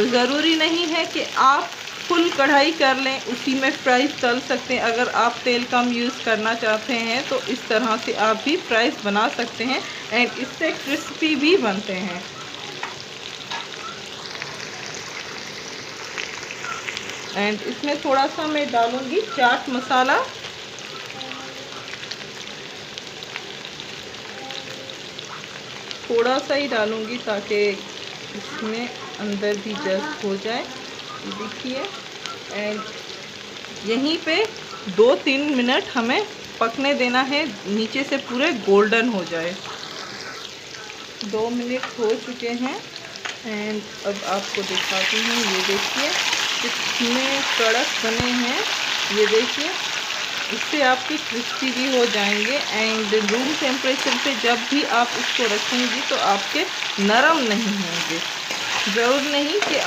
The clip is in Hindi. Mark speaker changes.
Speaker 1: ज़रूरी नहीं है कि आप फुल कढ़ाई कर लें, उसी में फ्राइज़ तल सकते हैं। अगर आप तेल कम यूज़ करना चाहते हैं तो इस तरह से आप भी फ्राइज़ बना सकते हैं एंड इससे क्रिस्पी भी बनते हैं। एंड इसमें थोड़ा सा मैं डालूँगी चाट मसाला। थोड़ा सा ही डालूँगी ताकि इसमें अंदर भी जस्ट हो जाए। ये देखिए, एंड यहीं पे 2-3 मिनट हमें पकने देना है, नीचे से पूरे गोल्डन हो जाए। 2 मिनट हो चुके हैं एंड अब आपको दिखाती हूँ। ये देखिए कितने कड़क बने हैं, ये देखिए। इससे आपके क्रिस्पी भी हो जाएंगे एंड रूम टेम्परेचर पे जब भी आप इसको रखेंगी तो आपके नरम नहीं होंगे। ज़रूर नहीं कि